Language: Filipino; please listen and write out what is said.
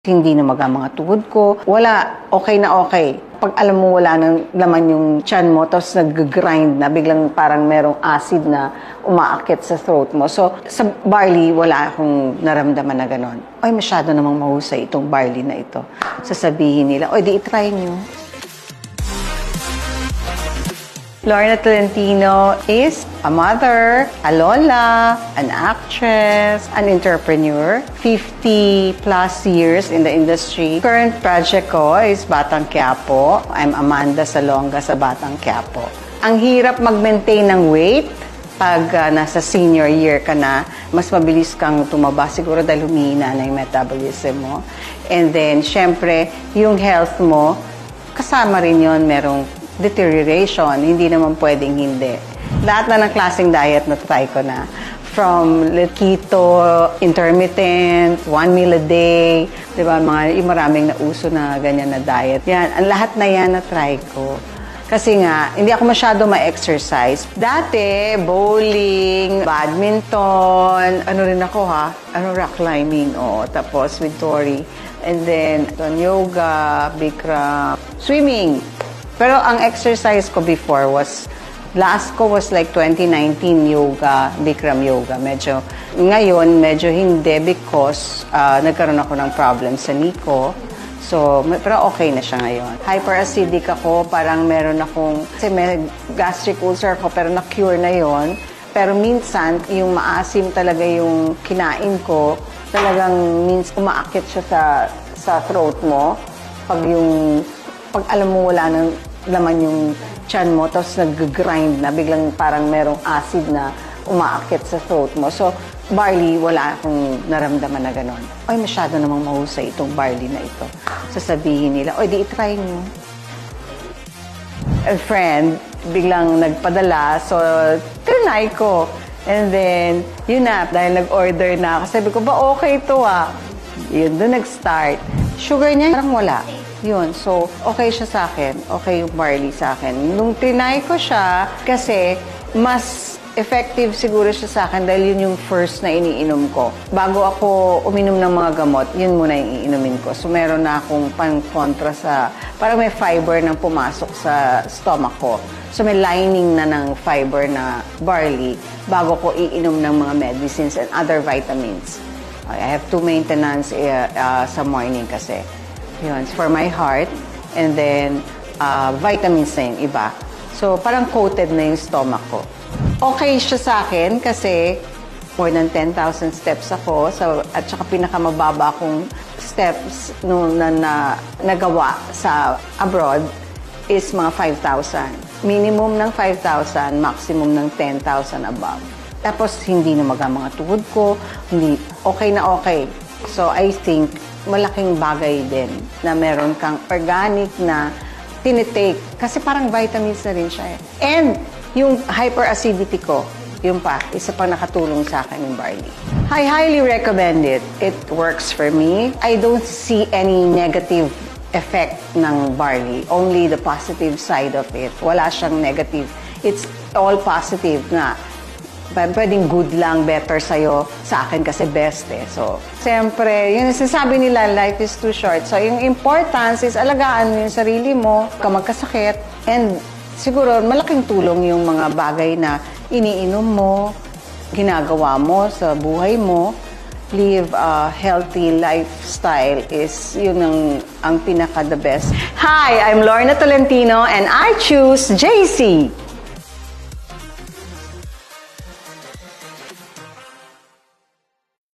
Hindi na mga tuhod ko. Wala, okay na okay. Pag alam mo wala nang laman yung tiyan mo, tapos nag-grind na, biglang parang merong acid na umaakit sa throat mo. So, sa barley, wala akong naramdaman na gano'n. Ay, masyado namang mahusay itong barley na ito. Sasabihin nila, oy, di itry nyo. Lorna Tolentino is a mother, a lola, an actress, an entrepreneur, 50 plus years in the industry. Current project ko is Batang Quiapo. I'm Amanda Salonga sa Batang Quiapo. Ang hirap mag-maintain ng weight pag nasa senior year ka na, mas mabilis kang tumaba siguro dahil humihina na yung metabolism mo. And then, syempre, yung health mo, kasama rin yon, merong deterioration, hindi naman pwedeng hindi. Lahat na ng klaseng diet na try ko na. From keto, intermittent, 1 meal a day, di ba, maraming nauso na ganyan na diet. Yan, ang lahat na yan na try ko. Kasi nga, hindi ako masyado ma-exercise. Dati, bowling, badminton, ano rin ako rock climbing, tapos with Tori. And then, yoga, Bikram, swimming. Pero ang exercise ko before last ko was like 2019 yoga, Bikram yoga. Ngayon, medyo hindi because nagkaroon ako ng problem sa Nico. So, pero okay na siya ngayon. Hyperacidic ako, parang meron akong, kasi may gastric ulcer ako, pero na-cure na yon. Pero minsan, yung maasim talaga yung kinain ko, talagang umaakit siya sa throat mo. Pag alam mo wala nang laman yung tiyan mo, tapos nag-grind na, biglang parang merong acid na umaakit sa throat mo. So, barley, wala akong naramdaman na gano'n. Ay, masyado namang mahusay itong barley na ito. Sasabihin nila, oy, di itry nyo. A friend, biglang nagpadala, so, trinay ko. And then, yun na, dahil nag-order na ako, sabi ko, ba okay ito Yun, doon nag-start. Sugar niya, parang wala. Yun, so, okay siya sa akin. Okay yung barley sa akin. Nung trinay ko siya, kasi mas effective siguro siya sa akin dahil yun yung first na iniinom ko. Bago ako uminom ng mga gamot, yun muna yung iinumin ko. So, meron na akong pang-kontra parang may fiber nang pumasok sa stomach ko. So, may lining na ng fiber na barley bago ko iinom ng mga medicines and other vitamins. I have to maintenance sa morning kasi. Yun, for my heart. And then, vitamins na yung iba. So, parang coated na yung stomach ko. Okay siya sa akin kasi more than 10,000 steps ako. At saka pinakamababa kong steps na nagawa sa abroad is mga 5,000. Minimum ng 5,000, maximum ng 10,000 above. Tapos, hindi na mga tuhod ko. Okay na okay. So, I think, malaking bagay din na meron kang organic na tinitake. Kasi parang vitamins na rin siya And yung hyperacidity ko, isa pa nakatulong sa akin yung barley. I highly recommend it. It works for me. I don't see any negative effect ng barley. Only the positive side of it. Wala siyang negative. It's all positive nga. Pwedeng good lang, better sa'yo, sa akin kasi best So, siyempre, yung sinasabi nila, life is too short. So, yung importance is alagaan mo yung sarili mo, ka magkasakit, and siguro malaking tulong yung mga bagay na iniinom mo, ginagawa mo sa buhay mo. Live a healthy lifestyle is yun ang pinaka-the best. Hi, I'm Lorna Tolentino and I choose JC.